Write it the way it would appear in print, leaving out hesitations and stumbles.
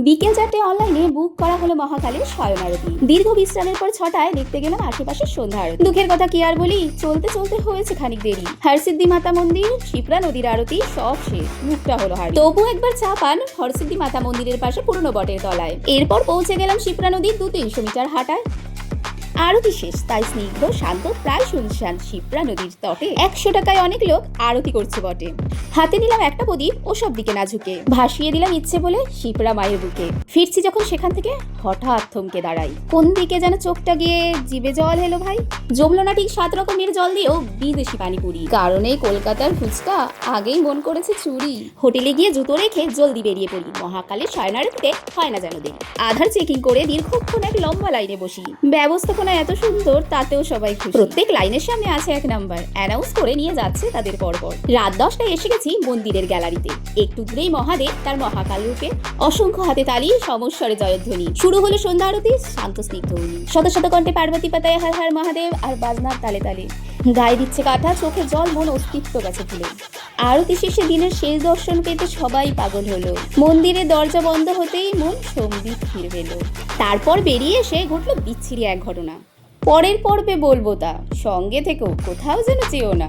বিকেল 4টায় অনলাইনে বুক করা হলো মহাকালের শয়ন আরতি। দীর্ঘ বিশ্রামের পর 6টায় দেখতে গেলাম আশেপাশের সন্ধ্যা আরতি। দুঃখের কথা কি আর বলি, চলতে চলতে হয়েছে খানিক দেরি। হরসিদ্ধি মাতা মন্দির, শিপ্রা নদীর আরতি সব শেষ, মুখটা হলো হারি। তবু একবার চা পান হরসিদ্ধি মাতা মন্দিরের পাশে পুরনো বটের তলায়। এরপর পৌঁছে গেলাম শিপ্রা নদীর 200-300 মিটার হাঁটায়। আরতি শেষ, তাই স্নিগ্ধ শান্ত প্রায় শুনশান শিপ্রা নদীর তটে 100 টাকায় অনেক লোক আরতি করছে বটে। হাতে নিলাম একটা প্রদীপ, ওসব দিকে না ঝুঁকে ভাসিয়ে দিলাম ইচ্ছে বলে শিপ্রা মায়ের বুকে। ফিরছি যখন সেখান থেকে হঠাৎ থমকে দাঁড়াই, কোন দিকে যেন চোখটা গিয়ে জিভে জল এলো ভাই। জমলো না ঠিক 7 রকমের জল দিয়েও বিদেশি পানিপুরি, কারণ এই কলকাতার ফুচকা আগেই মন করেছে চুরি। হোটেলে গিয়ে জুতো রেখে জলদি বেরিয়ে পড়ি, মহাকালের শয়ন আরতিতে হয় না যেন দেরি। আধার চেকিং করে দীর্ঘক্ষণ এক লম্বা লাইনে বসি। ব্যবস্থাপনা এত সুন্দর, তাতেও সবাই খুশি। প্রত্যেক লাইনের সামনে আছে 1 নাম্বার, অ্যানাউন্স করে নিয়ে যাচ্ছে তাদের পরপর। রাত 10টায় এসে গেছি মন্দিরের গ্যালারিতে। একটু দূরেই মহাদেব তার মহাকাল রূপে, অসংখ্য হাতে তালি, সমস্বরে জয়ধ্বনি। শুরু হলো সন্ধ্যা আরতি, শান্ত স্নিগ্ধ উনি। শত শত কণ্ঠে পার্বতী পাতায় হর হর মহাদেব আর বাজনার তালে তালে গায়ে দিচ্ছে কাঁটা, চোখে জল, মন অস্তিত্ব গেছে ভুলে। আরতি শেষে দিনের শেষ দর্শন পেতে সবাই পাগল হলো। মন্দিরের দরজা বন্ধ হতেই মন সম্বিত ফিরে পেল। তারপর বেরিয়ে এসে ঘটলো বিচ্ছিরি এক ঘটনা। পরের পর্বে বলবো তা, সঙ্গে থেকেও কোথাও যেন চেও না।